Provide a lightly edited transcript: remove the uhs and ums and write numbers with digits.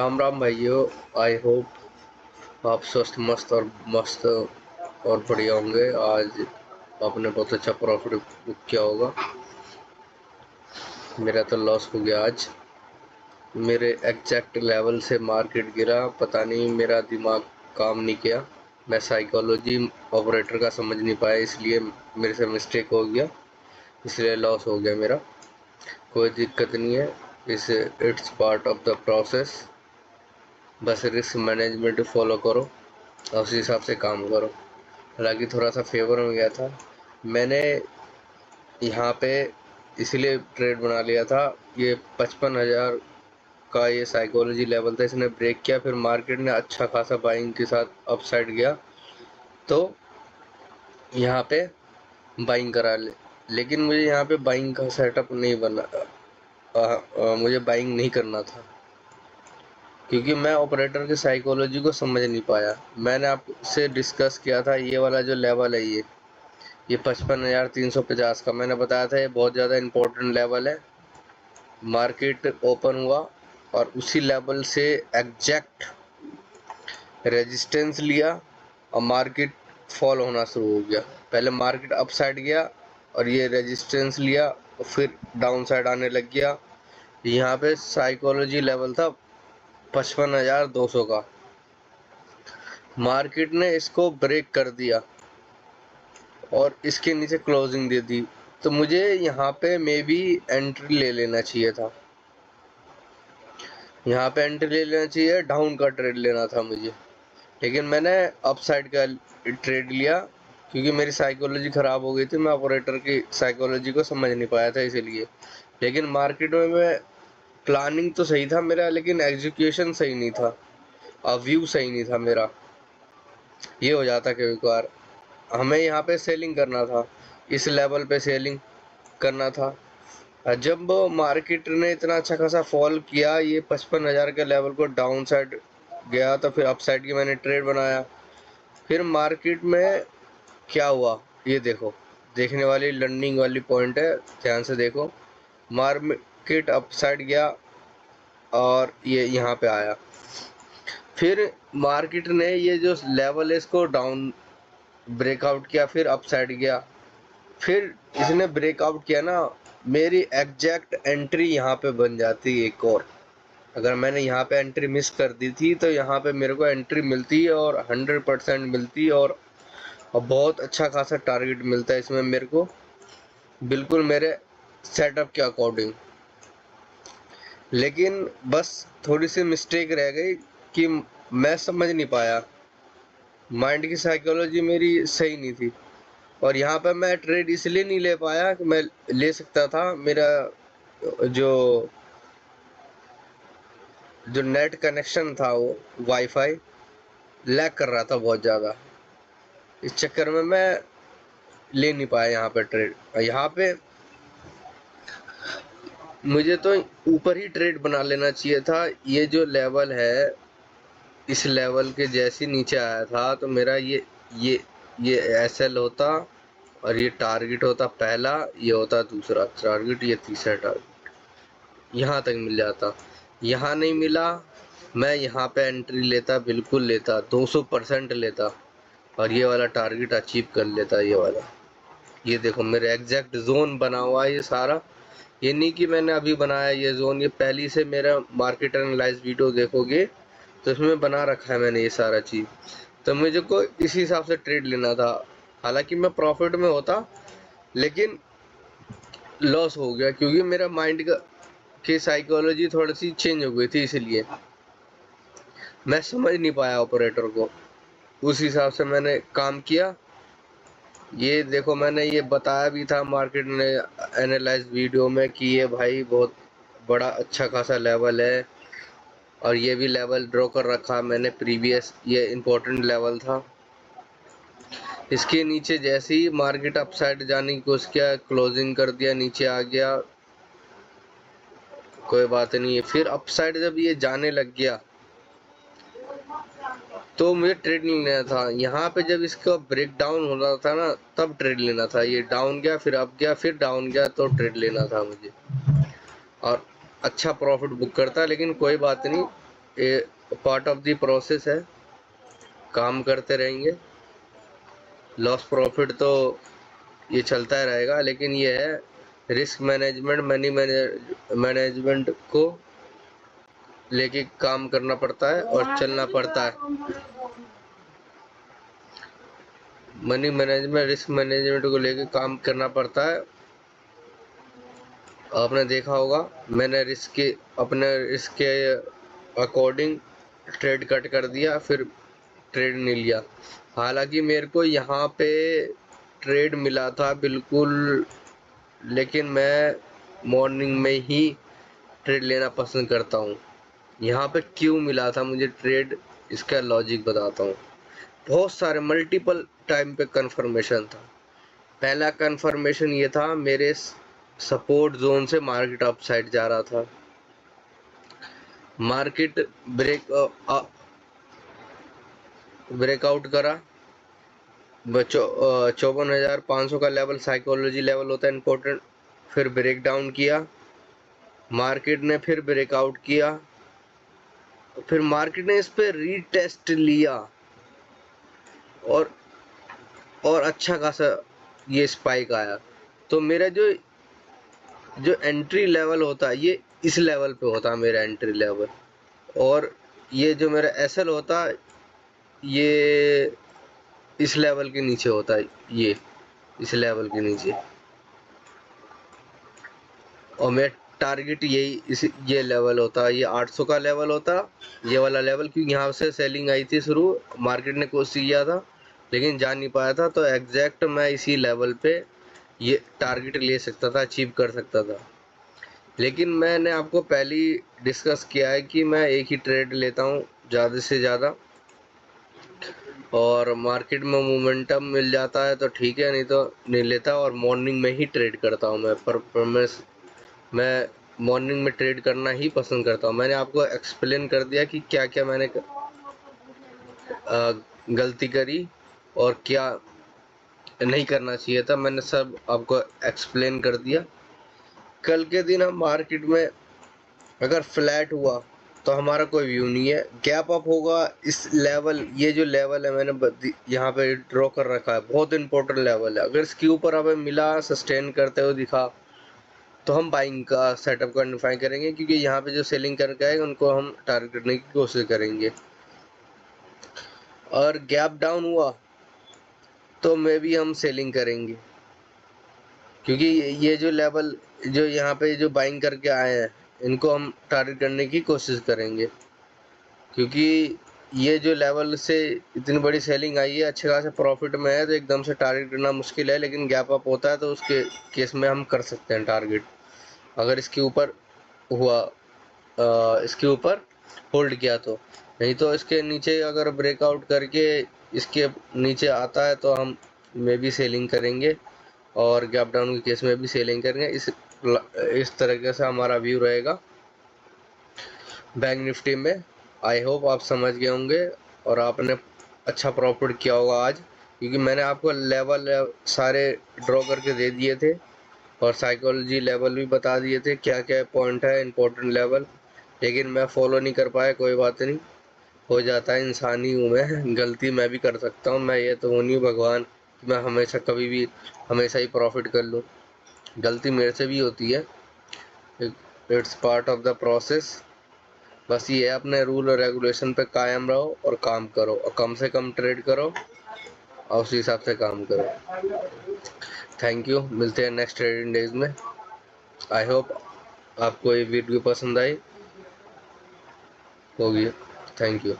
राम राम भाइयों। I hope आप स्वस्थ मस्त और मस्त और बढ़िया होंगे। आज आपने बहुत अच्छा प्रॉफिट बुक किया होगा। मेरा तो लॉस हो गया आज। मेरे एग्जैक्ट लेवल से मार्केट गिरा, पता नहीं मेरा दिमाग काम नहीं किया। मैं साइकोलॉजी ऑपरेटर का समझ नहीं पाया, इसलिए मेरे से मिस्टेक हो गया, इसलिए लॉस हो गया मेरा। कोई दिक्कत नहीं है, इस it's part of the process. बस रिस्क मैनेजमेंट फॉलो करो और उसी हिसाब से काम करो। हालांकि थोड़ा सा फेवर में गया था मैंने यहाँ पे, इसलिए ट्रेड बना लिया था। ये 55,000 का ये साइकोलॉजी लेवल था, इसने ब्रेक किया, फिर मार्केट ने अच्छा खासा बाइंग के साथ अपसाइड गया, तो यहाँ पे बाइंग करा लेकिन मुझे यहाँ पे बाइंग का सेटअप नहीं बना। मुझे बाइंग नहीं करना था क्योंकि मैं ऑपरेटर की साइकोलॉजी को समझ नहीं पाया। मैंने आपसे डिस्कस किया था ये वाला जो लेवल है, ये 55,350 का मैंने बताया था, ये बहुत ज़्यादा इम्पोर्टेंट लेवल है। मार्केट ओपन हुआ और उसी लेवल से एग्जैक्ट रेजिस्टेंस लिया और मार्केट फॉल होना शुरू हो गया। पहले मार्केट अप साइड गया और ये रेजिस्टेंस लिया और फिर डाउन साइड आने लग गया। यहाँ पे साइकोलॉजी लेवल था 55,200 का। मार्केट ने इसको ब्रेक कर दिया और इसके नीचे क्लोजिंग दे दी, तो मुझे यहाँ पे मे बी एंट्री ले लेना चाहिए था। यहाँ पे एंट्री ले लेना चाहिए, डाउन का ट्रेड लेना था मुझे, लेकिन मैंने अप साइड का ट्रेड लिया क्योंकि मेरी साइकोलॉजी ख़राब हो गई थी। मैं ऑपरेटर की साइकोलॉजी को समझ नहीं पाया था इसीलिए। लेकिन मार्केट में मैं प्लानिंग तो सही था मेरा, लेकिन एग्जीक्यूशन सही नहीं था और व्यू सही नहीं था मेरा। ये हो जाता कभी कभार। हमें यहाँ पे सेलिंग करना था, इस लेवल पे सेलिंग करना था। जब मार्केट ने इतना अच्छा खासा फॉल किया, ये 55,000 के लेवल को डाउन साइड गया, तो फिर अप साइड की मैंने ट्रेड बनाया। फिर मार्केट में क्या हुआ ये देखो, देखने वाली लर्निंग वाली पॉइंट है, ध्यान से देखो। मार्केट अप साइड गया और ये यहाँ पे आया, फिर मार्केट ने ये जो लेवल है इसको डाउन ब्रेकआउट किया, फिर अप साइड गया, फिर इसने ब्रेकआउट किया ना, मेरी एग्जैक्ट एंट्री यहाँ पे बन जाती एक और। अगर मैंने यहाँ पे एंट्री मिस कर दी थी तो यहाँ पे मेरे को एंट्री मिलती और 100% मिलती, और बहुत अच्छा खासा टारगेट मिलता है इसमें मेरे को, बिल्कुल मेरे सेटअप के अकॉर्डिंग। लेकिन बस थोड़ी सी मिस्टेक रह गई कि मैं समझ नहीं पाया, माइंड की साइकोलॉजी मेरी सही नहीं थी, और यहाँ पे मैं ट्रेड इसलिए नहीं ले पाया कि मैं ले सकता था। मेरा जो जो नेट कनेक्शन था वो वाईफाई लैग कर रहा था बहुत ज़्यादा, इस चक्कर में मैं ले नहीं पाया यहाँ पे ट्रेड। यहाँ पे मुझे तो ऊपर ही ट्रेड बना लेना चाहिए था। ये जो लेवल है, इस लेवल के जैसे नीचे आया था तो मेरा ये एसएल होता और ये टारगेट होता पहला, ये होता दूसरा टारगेट, ये तीसरा टारगेट, यहाँ तक मिल जाता। यहाँ नहीं मिला, मैं यहाँ पे एंट्री लेता, बिल्कुल लेता, 200% लेता और ये वाला टारगेट अचीव कर लेता। ये वाला, ये देखो मेरे एग्जैक्ट जोन बना हुआ है ये सारा। ये नहीं कि मैंने अभी बनाया ये जोन, ये पहली से मेरा मार्केट एनालाइज वीडियो देखोगे तो इसमें बना रखा है मैंने ये सारा चीज़। तो मुझे को इसी हिसाब से ट्रेड लेना था। हालांकि मैं प्रॉफिट में होता, लेकिन लॉस हो गया क्योंकि मेरा माइंड का की साइकोलॉजी थोड़ी सी चेंज हो गई थी, इसलिए मैं समझ नहीं पाया ऑपरेटर को। उस हिसाब से मैंने काम किया। ये देखो मैंने ये बताया भी था मार्केट ने एनालाइज वीडियो में कि ये भाई बहुत बड़ा अच्छा खासा लेवल है, और ये भी लेवल ड्रॉ कर रखा मैंने प्रीवियस, ये इम्पोर्टेंट लेवल था। इसके नीचे जैसे ही मार्केट अपसाइड जाने की कोशिश किया, क्लोजिंग कर दिया, नीचे आ गया, कोई बात नहीं है। फिर अपसाइड जब ये जाने लग गया तो मुझे ट्रेड नहीं लेना था। यहाँ पे जब इसका ब्रेक डाउन हो रहा था ना, तब ट्रेड लेना था। ये डाउन गया, फिर अप गया, फिर डाउन गया, तो ट्रेड लेना था मुझे और अच्छा प्रॉफिट बुक करता। लेकिन कोई बात नहीं, पार्ट ऑफ द प्रोसेस है, काम करते रहेंगे। लॉस प्रॉफिट तो ये चलता ही रहेगा, लेकिन ये है रिस्क मैनेजमेंट, मनी मैनेजमेंट को लेके काम करना पड़ता है और चलना पड़ता है। मनी मैनेजमेंट, रिस्क मैनेजमेंट को लेके काम करना पड़ता है। आपने देखा होगा, मैंने अपने रिस्क के अकॉर्डिंग ट्रेड कट कर दिया, फिर ट्रेड नहीं लिया। हालांकि मेरे को यहाँ पे ट्रेड मिला था बिल्कुल, लेकिन मैं मॉर्निंग में ही ट्रेड लेना पसंद करता हूँ। यहाँ पे क्यों मिला था मुझे ट्रेड, इसका लॉजिक बताता हूँ। बहुत सारे मल्टीपल टाइम पे कंफर्मेशन था। पहला कंफर्मेशन ये था, मेरे सपोर्ट जोन से मार्केट अप साइड जा रहा था। मार्केट ब्रेकआउट करा। 54,500 का लेवल साइकोलॉजी लेवल होता है इम्पोर्टेंट। फिर ब्रेक डाउन किया, मार्केट ने फिर ब्रेकआउट किया, फिर मार्केट ने इस पे रीटेस्ट लिया और अच्छा खासा ये स्पाइक आया। तो मेरा जो एंट्री लेवल होता है, ये इस लेवल पे होता है मेरा एंट्री लेवल, और ये जो मेरा एसएल होता है, ये इस लेवल के नीचे होता है, ये इस लेवल के नीचे। और मेरा टारगेट ये लेवल होता है, ये 800 का लेवल होता, ये वाला लेवल, क्योंकि यहाँ से सेलिंग आई थी शुरू, मार्केट ने कोशिश किया था लेकिन जा नहीं पाया था। तो एग्जैक्ट मैं इसी लेवल पे ये टारगेट ले सकता था, अचीव कर सकता था। लेकिन मैंने आपको पहले ही डिस्कस किया है कि मैं एक ही ट्रेड लेता हूँ ज़्यादा से ज़्यादा, और मार्केट में मोमेंटम मिल जाता है तो ठीक है, नहीं तो नहीं लेता। और मॉर्निंग में ही ट्रेड करता हूँ मैं, मैं मॉर्निंग में ट्रेड करना ही पसंद करता हूँ। मैंने आपको एक्सप्लेन कर दिया कि क्या क्या मैंने गलती करी और क्या नहीं करना चाहिए था, मैंने सब आपको एक्सप्लेन कर दिया। कल के दिन हम मार्केट में अगर फ्लैट हुआ तो हमारा कोई व्यू नहीं है। गैप अप होगा इस लेवल, ये जो लेवल है मैंने यहाँ पे ड्रॉ कर रखा है, बहुत इंपॉर्टेंट लेवल है। अगर इसके ऊपर हमें मिला, सस्टेन करते हुए दिखा, तो हम बाइंग का सेटअप को डिफाइन करेंगे, क्योंकि यहाँ पे जो सेलिंग करके आएगा उनको हम टारगेट करने की कोशिश करेंगे। और गैप डाउन हुआ तो मे भी हम सेलिंग करेंगे, क्योंकि ये जो लेवल जो यहाँ पे जो बाइंग करके आए हैं, इनको हम टारगेट करने की कोशिश करेंगे। क्योंकि ये जो लेवल से इतनी बड़ी सेलिंग आई है, अच्छे खासे प्रॉफिट में है, तो एकदम से टारगेट करना मुश्किल है। लेकिन गैप अप होता है तो उसके केस में हम कर सकते हैं टारगेट, अगर इसके ऊपर हुआ, इसके ऊपर होल्ड किया तो। नहीं तो इसके नीचे अगर ब्रेकआउट करके इसके नीचे आता है तो हम में भी सेलिंग करेंगे, और गैप डाउन के केस में भी सेलिंग करेंगे। इस तरीके से हमारा व्यू रहेगा बैंक निफ्टी में। आई होप आप समझ गए होंगे और आपने अच्छा प्रॉफिट किया होगा आज, क्योंकि मैंने आपको लेवल सारे ड्रॉ करके दे दिए थे और साइकोलॉजी लेवल भी बता दिए थे, क्या क्या पॉइंट है इंपॉर्टेंट लेवल। लेकिन मैं फॉलो नहीं कर पाया, कोई बात नहीं, हो जाता है, इंसान ही हूँ मैं, गलती मैं भी कर सकता हूँ। मैं ये तो हूँ नहीं भगवान कि मैं हमेशा कभी भी हमेशा ही प्रॉफिट कर लूँ, गलती मेरे से भी होती है। It's part of the process. बस ये है, अपने रूल और रेगुलेशन पे कायम रहो और काम करो, और कम से कम ट्रेड करो और उसी हिसाब से काम करो। थैंक यू, मिलते हैं नेक्स्ट ट्रेडिंग डेज में। आई होप आपको ये वीडियो पसंद आई होगी। Thank you.